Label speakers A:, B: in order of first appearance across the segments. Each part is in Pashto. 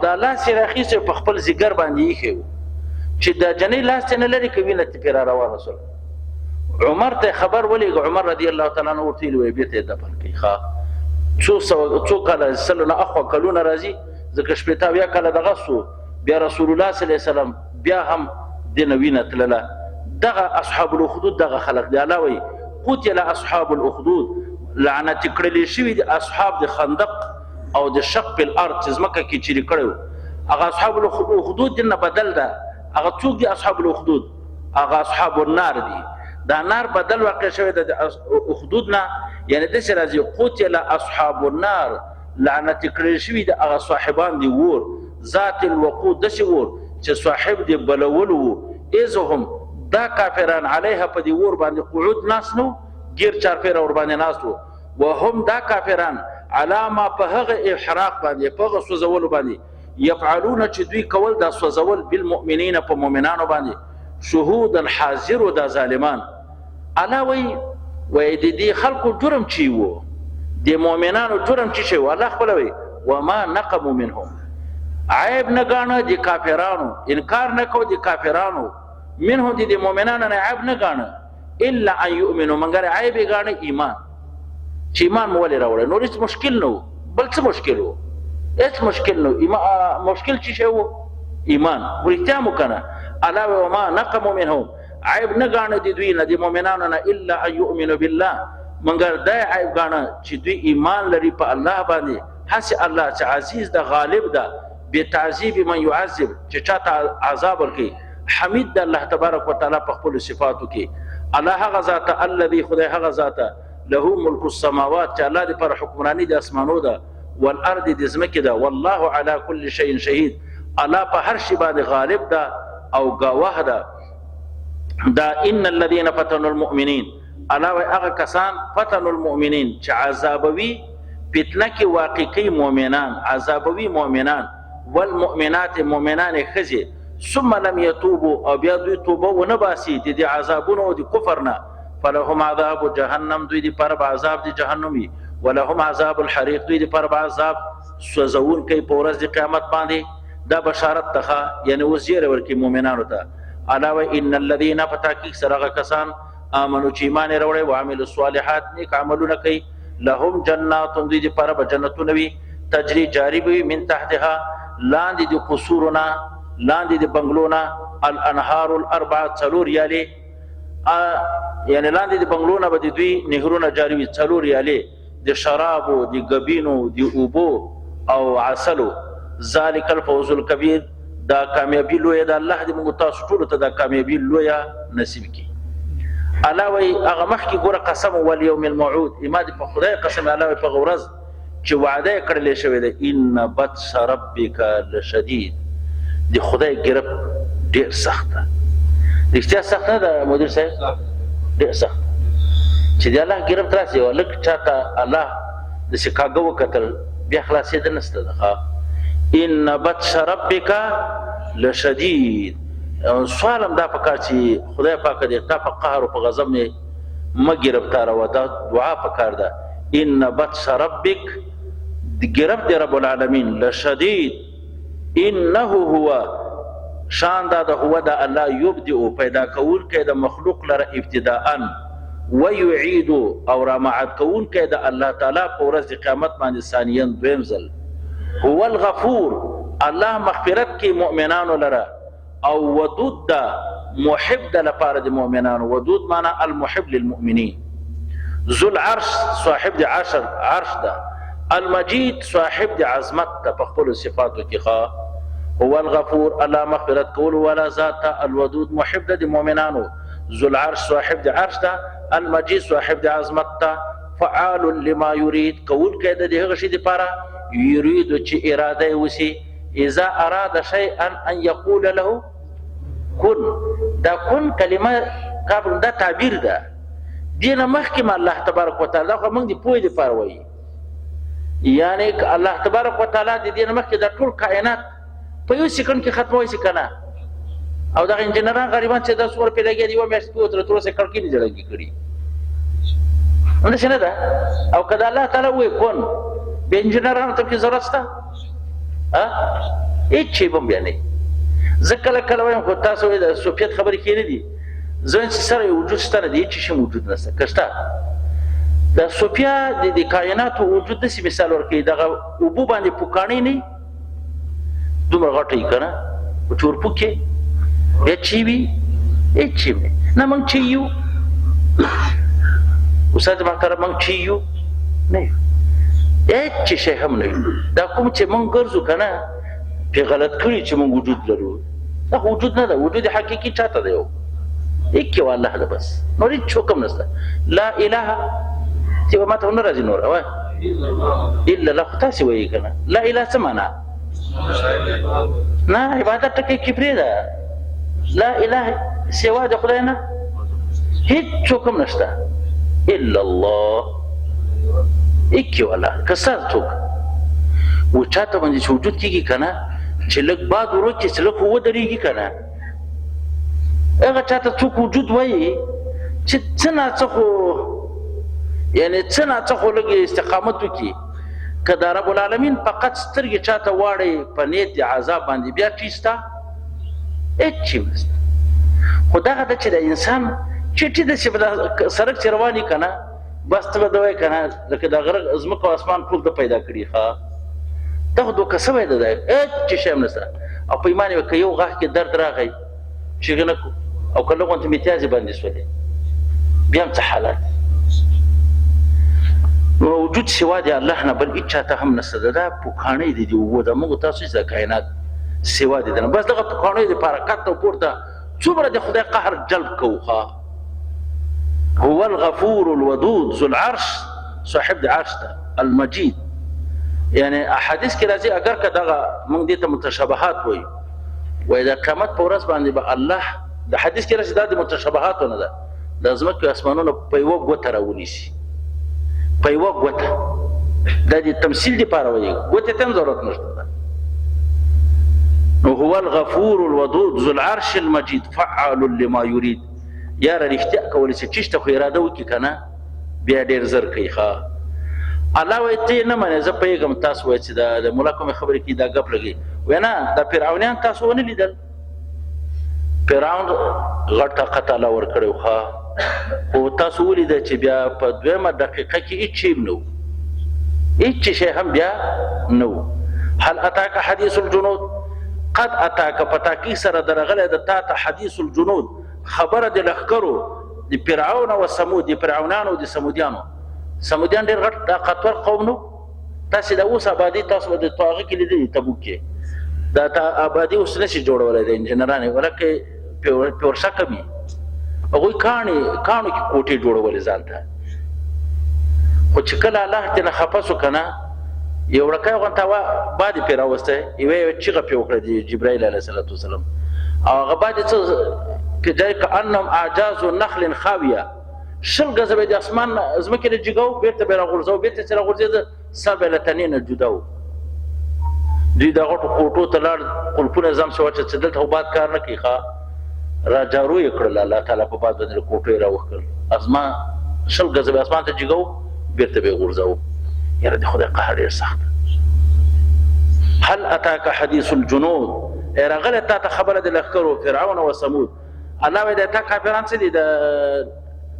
A: دا لاس یې راخیستی په خپل ځیګر باندې ایښی و چې د جنۍ لاس ته نه لرې که وینه ترې را روانه شوله. عمر ته خبر ولېږه. عمر رضی الله تعالی عنه ورته ویلي وایي بېرته یې دفن کړئ. څو کاله سلو نه اخوا کلونه راځي، ځکه شپېته اویا کاله دغه سو، بیا رسول الله صلی الله علیه وسلم بیا هم دې نه وینه تلله. دغه اصحاب الاخدود دغه خلق دی. الله وایي قتل اصحاب الاخدود، لعنت کړلې شوي دي اصحاب د خندق او د شق الارض چې ځمکه کې چیرې کړی و. هغه اصحاب الاخدود دې نه بدل ده. هغه څوک دي اصحاب الاخدود؟ هغه اصحاب النار دي. دا نار بدل واقع شوی د اخدود نه، یعنی داسې راځي قتل اصحاب النار، لعنت کړل شوي د هغه صاحبان دي اور، ذات الوقود، داسې اور چې صاحب دې بلول و. اذ هم دا کافران علیها په دې اور باندې قعود ناست نو، ګیر چارپیره ور باندې ناست و. وهم دا کافران علا ما په هغه احراق باندې، په هغه سوځولو باندې یفعلون چې دوی کول دا سوځول بالمؤمنین په مؤمنانو باندې شهودا حاضر دا ظالمان. الله وایي د دې خلکو جرم چی و، د مؤمنانو جرم چی شی و؟ الله خپله وایي وما نقموا منهم، عیب نه ګاڼه د کافرانو، انکار نه کو د کافرانو، منهم د مؤمنانو نه عیب نه ګاڼه، الا ان یؤمنوا، مګر عیب یې ګاڼه ایمان، چې ایمان مو ولې راوړی. نور هېڅ مشکل نه و. بل څه مشکل و؟ هېڅ مشکل نه و. مشکل چی شی و؟ ایمان. ورښتیا مو که نه؟ الله وایي وما نقموا منهم، عیب نه ګاڼه د دوی نه، د مؤمنانو نه، الا ان یؤمنوا بالله، مګر دا عیب ګاڼه چې دوی ایمان لري په الله باندې. هسې الله چې عزیز ده، غالب ده، بتعذیب من يعذب، چې چاته عذاب ورکوي. حمید ده الله تبارک وتعالی په خپلو صفاتو کې. الله هغه ذاته، الذي خدای هغه ذاته، له ملک السماوات، چې الله دې پر حکمراني د اسمانو ده، والارض د ځمکې ده، والله علی کل شیء شهید، الله په هر شي باندې غالب ده او گواه ده. دا ان الذين فتنوا المؤمنين، الله وایي هغه کسان فتنوا المؤمنین چې عذابوي، فتنه کې واقع کوي مؤمنان، عذابوي مؤمنان، والمؤمنات مؤمنان ښځې، ثم لم يتوبوا، او بیا دوی توبه ونه باسي د دې عذابونو او د کفر نه، فلهم عذاب جهنم، دوی دپاره به عذاب د جهنم وي، ولهم عذاب الحریق، دوی دپاره به عذاب سوځونکی په ورځ د قیامت باندې. دا بشارت ته، یعنی اوس زیری ورکړي مؤمنانو ته. الله وایي ان الذین، په تحقیق سره هغه کسان آمنو چې ایمان یې راوړی، وعملوا الصالحات، نیک عملونه کوي، لهم جنات، دوی دپاره به جنتونه وي، تجري جاری به وي، من تحتها، لاندې د قصورونه، لاندې د بنګلونه، الانهار الاربعه، څلور یالې، یعنی لاندې د بنګلونه به د دوی نهرونه جاری وي، څلور یالې د شرابو، د ګبینو، د اوبو او عسلو. ذلک الفوز الکبیر، دا کامیابی لویه ده. الله دې موږ تاسو ټولو ته دا کامیابی لویه نصیب کړي. الله وایي هغه مخکې ګوره قسم والیوم الموعود، ما دې په خدای قسم، الله وایي په هغه ورځ چې وعده یې کړلې شوې ده، ان بطش ربک لشدید، د خدای ګرفت ډېر سخت ده. رښتیا سخت نه ده مدیر صاحب؟ ډېر سخت چې د الله ګرفت راسي، او لږ چاته الله داسې کاږه وکتل بیا خلاصېده نشته ده. ان بطش ربک لشدید. سوال هم دا پکار چې خدای پاک دې تا په قهر او په غضب نه مه ګرفتاروه، دا دعا پکار ده. ان بطش ربک، ګرفت دی رب العالمین، لشدید، انه هو، شان دا د هو دا الله، یبدئ، پیدا کوونکی د مخلوق لره ابتداء، ویعید، او رامعاد کوونکی د الله تعالی په ورځ د قیامت باندې ثانیا، دویم ځل. هو الغفور، الله مغفرت کې مؤمنانو لره، او ودود ده، محب ده لپاره د مؤمنانو. ودود معنا المحب للمؤمنین. ذو العرش، صاحب د عرش ده. المجید، صاحب د عظمت ده په خپلو صفاتو کې. هو الغفور، الله مغفرت کولو والا ذات ده. الودود، محب ده د مؤمنانو. ذو العرش، صاحب د عرش ده. المجید، صاحب د عظمت ده. فعال لما یرید، کوونکی ده د هغه شي دپاره یرید چې اراده یې وسي. اذا اراد شیئا ان یقول له کن، دا کن کلمه دا تعبیر ده. دې نه مخکې الله تبارک وتعالی، دا خو موږ د پوهې دپاره وایي، یعنی الله تبارک وتعالی د دې نه مخکې دا ټول کائنات په یو سکند کې ختموي شي که نه؟ او دغه انجینران غریبان چې دا څومره پې لګیا دي، یوه میاشت پې تر اوسه کړکۍ نه جوړګي کړي، همداسې نه ده؟ او که د الله تعالی ووایي کن، بیا انجینرانو ته پکې ضرورت شته؟ هیڅ شی به بیا نه زه کله کله وایم خو تاسو وایئ د صوفیت خبرې کې نه دي زه وایم چې سره یو وجود شته نه دی هیڅ شی موجود نشته که شته د صوفیا د کائناتو وجود داسې مثال ورکوي دغه اوبو باندې پوکاڼۍ نه وي دومره غټه وي که نه په چورپو کې بیا چی وي هیڅ شی نه نه موږ چې یو استاد محترم موږ چې یو نه یو هیڅ شی هم نه وي دا کوم چې موږ ګرځو که نه پې غلط کړي چې موږ وجود لرو دا وجود نه ده وجود حقیقي چاته دی یک یو الله ده بس نور هیڅ حکم نشته لا اله چې به ماته نه راځي نور وایه الا الله خو تاسې وایي که نه لا اله څه معنا نه عبادت ټکی کې پرېږده لا اله سوا د خدای نه هیڅ حکم نشته الا الله یک یو الله که څه څوک و چاته باندې چې وجود کېږي که نه چې لږ باد وروکړي چې لږ خو ودرېږي که نه هغه چاته څوک وجود وایي چې څه ناڅه خو یعنې څه ناڅه خو لږ استقامت وکړي که د رب العالمین فقط سترګې چاته واړئ په نیت د عذاب باندې بیا ټی شته هېڅ شی نشته خو دغه ده چې د انسان چټي ده چې په سړک چې روان وي که نه بس ته به ده وایې که نه لکه د غره ځمکه او اسمان ټول ده پیدا کړي ښه دا خو دوکه سوی ده دی هېڅ شی هم نشته او په ایمان یې که یو غاښ کې درد راغی چیغې نه کړو او که لږ غونته متیازې باندې شولې بیا هم څه حالات نو وجود سوا د الله نه بل هېڅ چاته هم نشته ده دا پوکاڼۍ دي د اوبو ده موږ تاسو چې د کائنات سوا دي ده نه بس دغه پوکاڼیو دپاره کته پورته څومره د خدای قهر جلب کوو ښه هو الغفور الودود ذو العرش صاحب د عرش ده المجید یعنی احادیث کې راځي اگر که دغه موږ دې ته متشابهات وایو وایي د قیامت په ورځ باندې به الله د حدیث کې راځي دا د متشابهاتو نه ده د ځمکې او اسمانونو په یوه ګوته راونیسي په یوه ګوته دا د تمثیل دپاره وایي ګوتې ته هم ضرورت نشته ده نو هو الغفور الودود ذو العرش المجید فعال لما یرید یاره رښتیا کولی چې چیشته خو اراده وکړي که نه بیا ډېر زر کوي ښه الله وایي ته یې نه منې زه پوهېږم تاسو وایي چې د ملا کومې خبرې کې دا ګپ لګوي وایي نه دا فرعونیان تاسو ونه لیدل فرعون غټ طاقت الله ورکړی و ښه خو تاسو ولیده چې بیا په دویمه دقیقه کې هېڅ شی نه و هېڅ شی هم بیا نه و هل اتاک حدیث الجنود قد اتاک په تاکید سره درغلی د تا ته حدیث الجنود خبره د لښکرو د فرعون او سمود د فرعونانو د سمودیانو سمودیان ډېر غټ طاقتور قوم نو تاسې د اوس آبادي تاسو به د هغه کې لیدلي تبوک کې دا آبادي اوس نشي جوړولی د انجینران یې ولکه پیورشکه وي هغوی کاڼو کې کوټې جوړولې ځان ته خو چې کله الله ترېنه خفه سو که نه یو وړکی غونته باد یې پرې راوستی یوه چیغه پرې وکړه د جبرایل علیه صلات وسلام او هغه باد یې څه کأنهم اعجاز نخل خاویه شل ګزه به د اسمان ځمکې نه جګو بېرته به یې راغورځو بېرته چې راغورځېده سر به یې له تنې نه جدا و دوی د غټو کوټو ته لاړ قلفونه ځان شو چې دلته خو باد کار نه کوي ښه را جارو یې کړل الله تعالی په باد باندې کوټو یې راوښکړل اسمان شل ګزه به اسمان ته جګو بېرته به یې غورځو یاره د خدای قهر ډېر سخت هل اتاک حدیث الجنود ای راغلی تا ته خبره د لښکرو فرعون او سمود الله وایي د تا کافران څه دي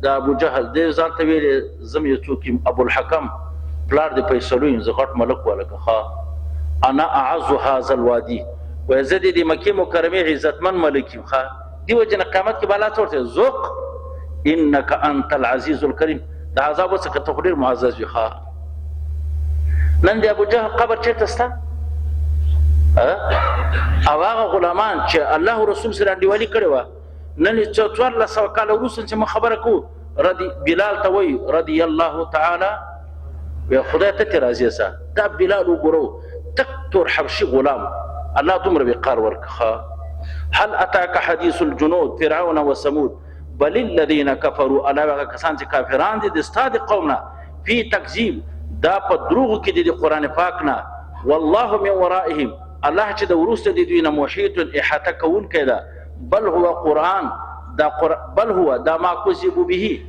A: د ابو جهل دی ځان ته ویلې زم یو څوک یم ابوالحکم پلار د فیصلو یم زه غټ ملک ولکه ښه انا اعز هذا الوادي وایي زه د دې مکې مکرمې عزتمن ملک یم ښه دې وجې نه قیامت کې به الله څه ورته ذوق انک انت العزیز الکریم د عذاب څخه ته خو ډېر معزز وي ښه نن د ابو جهل قبر چېرته شته او هغه غلامان چې الله رسول سره انډیوالي کړې وه نن یې 1400 کاله وروسته چې موږ خبره کوو بلال ته وایي رضی الله تعالی وایي خدای ته ترې راضي شه دا بلال وګورو تک تور حبشي غلام الله دومره وقار ورکړه هل اتاک حدیث الجنود فرعون وثمود بل الذین کفروا الله هغه کسان چې کافران دي د ستا د قوم نه فی تکذیب دا په دروغو کې دي د قرآن پاک نه والله من ورائهم الله چې د وروسته د دوی نه محیط احاطه کوونکی ده بل هو قرآن بل هو دا ما کذبوا به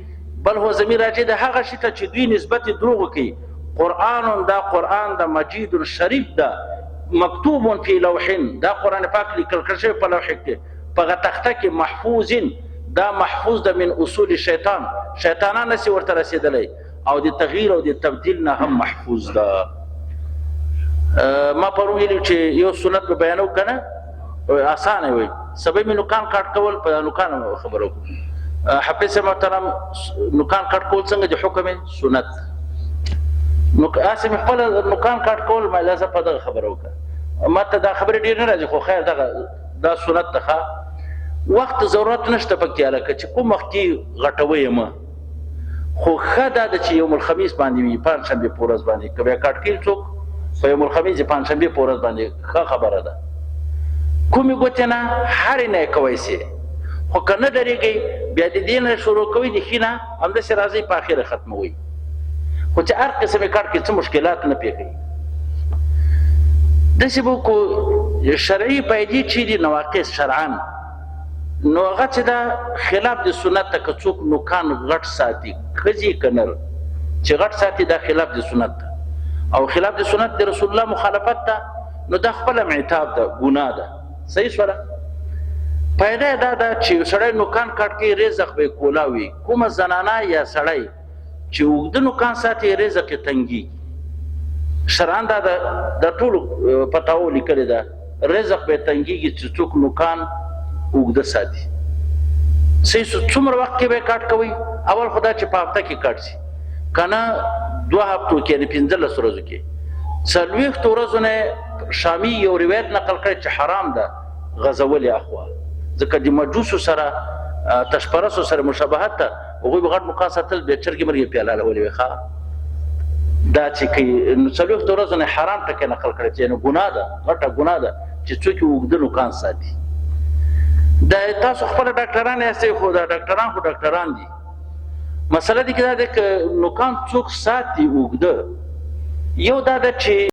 A: بل هو ضمیر راجع د هغه شي ته چې دوی نسبت دروغ کوي قرآن دا قرآن د مجید شریف ده مکتوب فی لوح دا قرآن پاک لیکل کړی شوی په لوح کې په هغه تخته کې محفوظ دا محفوظ ده من اصول شیطان شیطانان نسی ورته رسېدلی او د تغییر او د تبدیل نه هم محفوظ ده. ما پرون ویلي چې یو سنت به بیانو که نه اسانه وي سبب مې نوکان کاټ کول په نوکان خبرو حافظ محترم نوکان کاټ کول څنګه د حکم سنت اسې مې خپل نوکان کاټ کول ما لازم په دغه خبرو وکړه ما ته دا خبرې ډېر نه راځي خو خیر دا سنت ده وخت ضرورت نشته پکې هلکه چې کوم وخت کې غټوی یم خو ښه دا ده چې یوم الخمیس باندې وي پنجشنبې په ورځ باندې که بیا کاټ کوي څوک په یوم الخمیس پنجشنبې په ورځ باندې ښه خبره ده کومې ګوتې نه هرې نه یې کوی سي خو که نه ډرېږئ بیا د دې نه شروع کوئ د ښي نه همداسې راځئ په اخره ختموئ خو چې هر قسم یې کاټ کې څه مشکلات نه پېښوي داسې به وکړو شرعي پیدې چې دي نواقص شرعن نو هغه چې دا خلاف د سنت ته که څوک نوکان غټ ساتي ښځې که نر چې غټ ساتي دا خلاف د سنت ته او خلاف د سنت د رسول الله مخالفت ته نو دا خپله معتاب ده ګناه ده صحیح شوله پیدا دا ده چې سړی نوکان کاټ کوي رزق به یې کولاوي کومه زنانه یا سړی چې اوږده نوکان ساتي رزق یې تنګېږي شرعن دا ټولو پتاو لیکلې ده رزق به یې تنګېږي چې څوک نوکان اوږده ساتي صحیح څومره وخت کې به یې کاټ کوئ اول خو دا چې په هفته کې کاټ شي که نه 2 هفتو کې یعنې 15 ورځو کې 40 ورځو نه شامي یو روایت نقل کړی چې حرام ده غزول یې اخوا ځکه د مجوسو سره تشپرسو سره مشابهت ده هغوی به غټ نوکان ساتل بیا چرګې مرګې پیاله لولې وي ښه دا چې کوي نو 40 ورځو نه حرام ټکی نقل کړی چې یعنې ګناه ده غټه ګناه ده چې څوک یې اوږده نوکان ساتي دا تاسو خپله ډاکټران یاستئ خو دا ډاکټران خو ډاکټران دي مسله دې کې دا ده که نوکان څوک ساتي اوږده یو دا ده چې